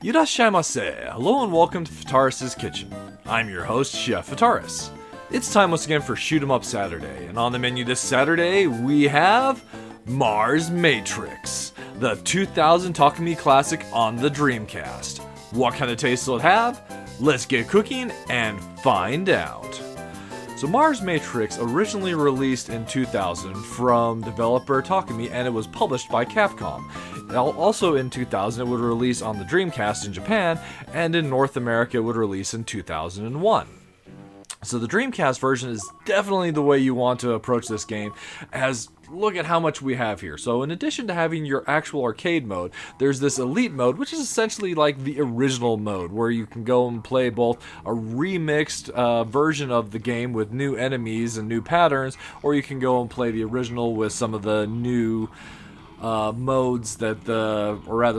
Irashaimase! Hello and welcome to Fitaurus Kitchen. I'm your host, Chef Fitaurus. It's time once again for Shoot 'em Up Saturday, and on the menu this Saturday we have Mars Matrix, the 2000 Takumi classic on the Dreamcast. What kind of taste will it have? Let's get cooking and find out. So Mars Matrix originally released in 2000 from developer Takumi, and it was published by Capcom. Also in 2000 it would release on the Dreamcast in Japan, and in North America it would release in 2001. So the Dreamcast version is definitely the way you want to approach this game, as look at how much we have here. So in addition to having your actual arcade mode, there's this elite mode, which is essentially like the original mode, where you can go and play both a remixed version of the game with new enemies and new patterns, or you can go and play the original with some of the new modes that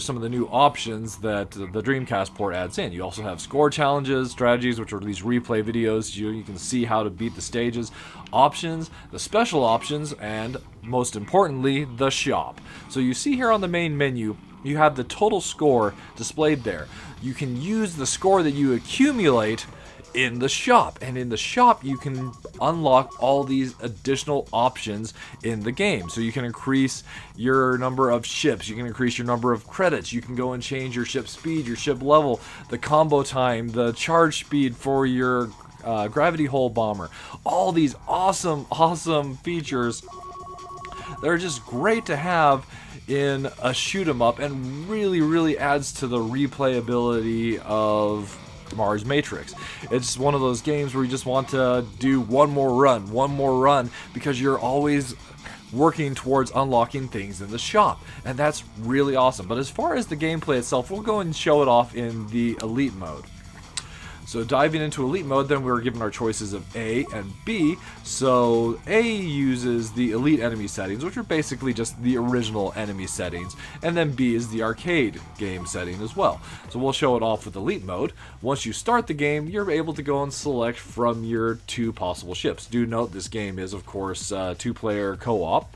some of the new options that the Dreamcast port adds in. You also have score challenges, strategies, which are these replay videos. You can see how to beat the stages, options, the special options, and most importantly, the shop. So you see here on the main menu, you have the total score displayed there. You can use the score that you accumulate in the shop, and in the shop you can unlock all these additional options in the game. So you can increase your number of ships, you can increase your number of credits, you can go and change your ship speed, your ship level, the combo time, the charge speed for your gravity hull bomber. All these awesome features that are just great to have in a shoot 'em up, and really adds to the replayability of Mars Matrix. It's one of those games where you just want to do one more run, because you're always working towards unlocking things in the shop, and that's really awesome. But as far as the gameplay itself, we'll go and show it off in the elite mode. So diving into elite mode, then we're given our choices of A and B. So A uses the elite enemy settings, which are basically just the original enemy settings, and then B is the arcade game setting as well. So we'll show it off with elite mode. Once you start the game, you're able to go and select from your two possible ships. Do note this game is, of course, two-player co-op.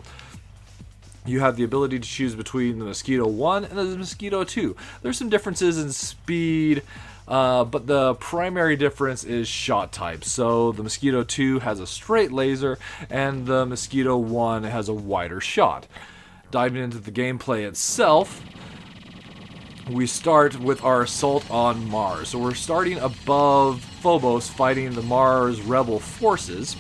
You have the ability to choose between the Mosquito 1 and the Mosquito 2. There's some differences in speed, but the primary difference is shot type. So the Mosquito 2 has a straight laser, and the Mosquito 1 has a wider shot. Diving into the gameplay itself, we start with our assault on Mars. So we're starting above Phobos, fighting the Mars rebel forces.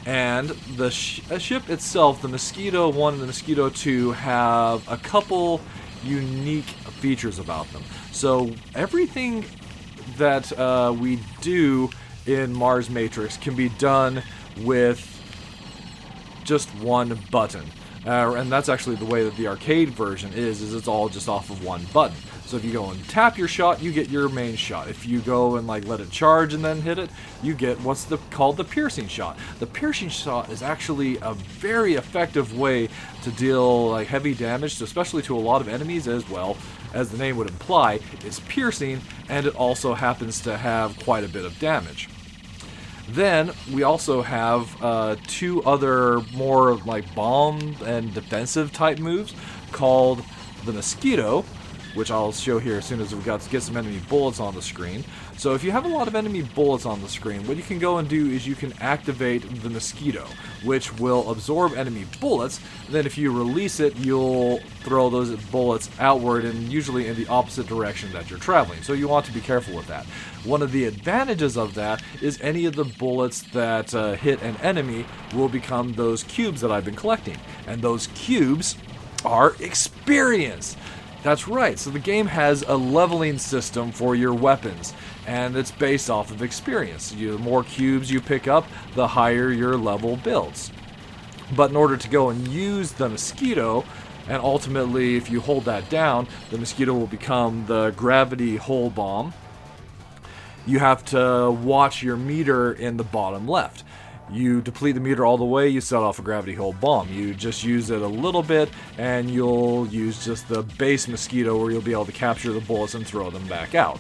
And the ship itself, the Mosquito 1 and the Mosquito 2, have a couple unique features about them. So everything that we do in Mars Matrix can be done with just one button. And that's actually the way that the arcade version is it's all just off of one button. So if you go and tap your shot, you get your main shot. If you go and let it charge and then hit it, you get what's called the piercing shot. The piercing shot is actually a very effective way to deal heavy damage, especially to a lot of enemies, as well as the name would imply. It's piercing, and it also happens to have quite a bit of damage. Then we also have two other more bomb and defensive type moves called the Mosquito, which I'll show here as soon as we've got to get some enemy bullets on the screen. So if you have a lot of enemy bullets on the screen, what you can go and do is you can activate the Mosquito, which will absorb enemy bullets. Then if you release it, you'll throw those bullets outward, and usually in the opposite direction that you're traveling. So you want to be careful with that. One of the advantages of that is any of the bullets that hit an enemy will become those cubes that I've been collecting. And those cubes are experience. That's right, so the game has a leveling system for your weapons, and it's based off of experience. The more cubes you pick up, the higher your level builds. But in order to go and use the Mosquito, and ultimately if you hold that down, the Mosquito will become the gravity hull bomb, you have to watch your meter in the bottom left. You deplete the meter all the way, you set off a gravity hull bomb. You just use it a little bit, and you'll use just the base Mosquito, where you'll be able to capture the bullets and throw them back out.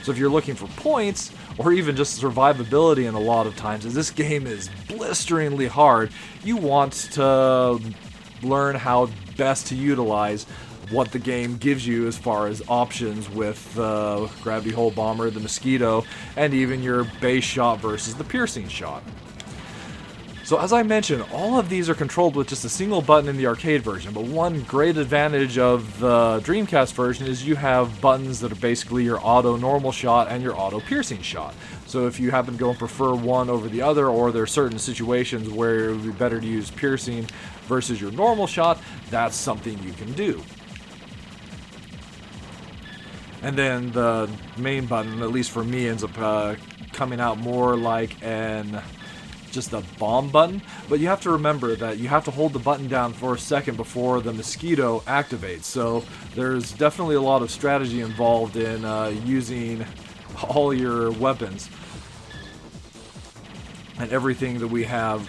So if you're looking for points, or even just survivability, in a lot of times, as this game is blisteringly hard, you want to learn how best to utilize what the game gives you as far as options with the gravity hole bomber, the mosquito, and even your base shot versus the piercing shot. So as I mentioned, all of these are controlled with just a single button in the arcade version, but one great advantage of the Dreamcast version is you have buttons that are basically your auto normal shot and your auto piercing shot. So if you happen to go and prefer one over the other, or there are certain situations where it would be better to use piercing versus your normal shot, that's something you can do. And then the main button, at least for me, ends up coming out more like just a bomb button, but you have to remember that you have to hold the button down for a second before the mosquito activates, so there's definitely a lot of strategy involved in using all your weapons and everything that we have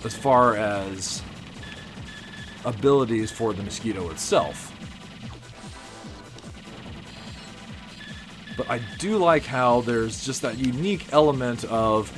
as far as abilities for the mosquito itself. But I do like how there's just that unique element of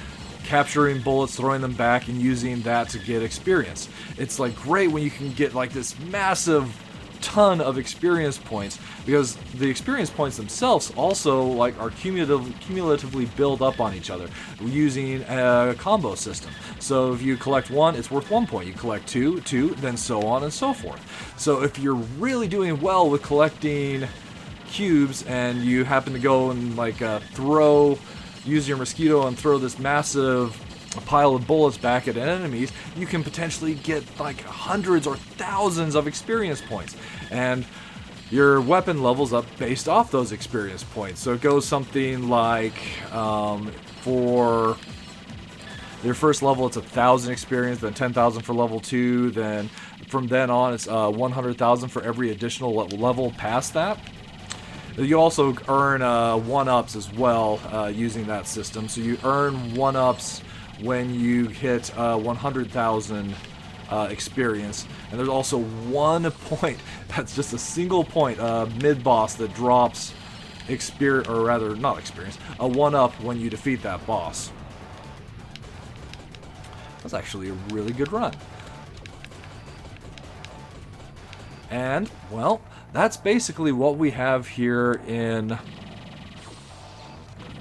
capturing bullets, throwing them back, and using that to get experience. It's like great when you can get like this massive ton of experience points, because the experience points themselves also like are cumulatively build up on each other using a combo system. So if you collect 1, it's worth 1 point. You collect 2, then so on and so forth. So if you're really doing well with collecting cubes and you happen to go and like use your mosquito and throw this massive pile of bullets back at enemies, you can potentially get like hundreds or thousands of experience points. And your weapon levels up based off those experience points. So it goes something like, for your first level it's 1,000 experience, then 10,000 for level 2, then from then on it's 100,000 for every additional level past that. You also earn 1-ups as well using that system. So you earn 1-ups when you hit 100,000 experience. And there's also 1 point, that's just a single point, mid-boss that drops experience, or rather not experience, a 1-up when you defeat that boss. That's actually a really good run. And, well, that's basically what we have here in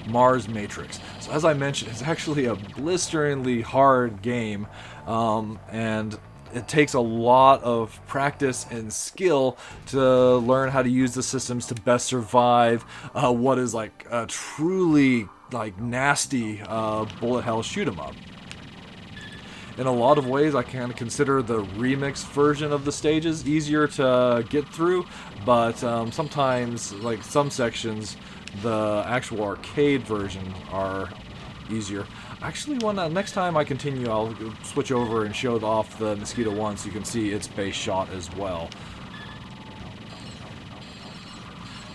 Mars Matrix. So as I mentioned, it's actually a blisteringly hard game, and it takes a lot of practice and skill to learn how to use the systems to best survive what is like a truly like nasty bullet hell shoot 'em up. In a lot of ways, I kind of consider the remix version of the stages easier to get through, but sometimes, like some sections, the actual arcade version are easier. Actually, next time I continue, I'll switch over and show off the Mosquito 1 so you can see its base shot as well.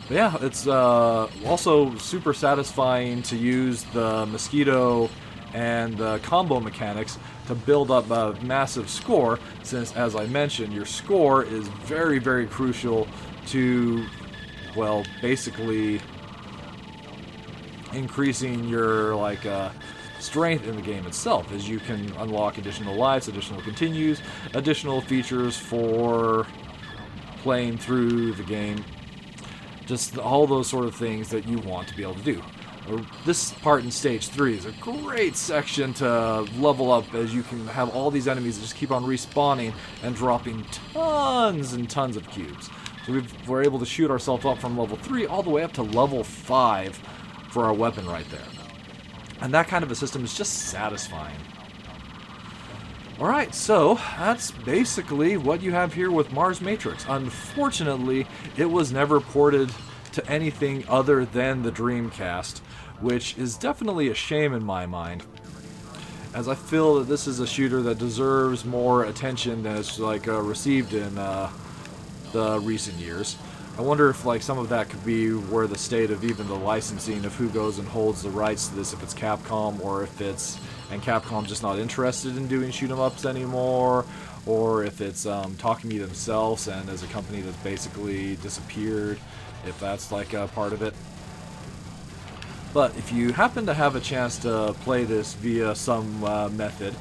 But yeah, it's also super satisfying to use the Mosquito and the combo mechanics to build up a massive score, since, as I mentioned, your score is very, very crucial to, well, basically increasing your strength in the game itself, as you can unlock additional lives, additional continues, additional features for playing through the game, just all those sort of things that you want to be able to do. This part in Stage 3 is a great section to level up, as you can have all these enemies that just keep on respawning and dropping tons and tons of cubes. So we're able to shoot ourselves up from level 3 all the way up to level 5 for our weapon right there. And that kind of a system is just satisfying. Alright, so that's basically what you have here with Mars Matrix. Unfortunately, it was never ported to anything other than the Dreamcast, which is definitely a shame in my mind, as I feel that this is a shooter that deserves more attention than it's received in the recent years. I wonder if some of that could be where the state of even the licensing of who goes and holds the rights to this, if it's Capcom, or if it's, and Capcom's just not interested in doing shoot 'em ups anymore, or if it's Takumi themselves and as a company that's basically disappeared, if that's a part of it. But if you happen to have a chance to play this via some method,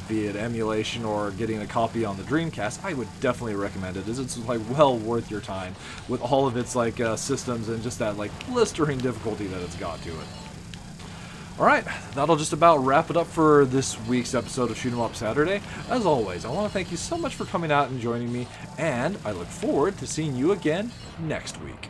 be it emulation or getting a copy on the Dreamcast, I would definitely recommend it. It's like well worth your time with all of its like systems and just that like blistering difficulty that it's got to it. Alright, that'll just about wrap it up for this week's episode of Shoot 'em Up Saturday. As always, I want to thank you so much for coming out and joining me, and I look forward to seeing you again next week.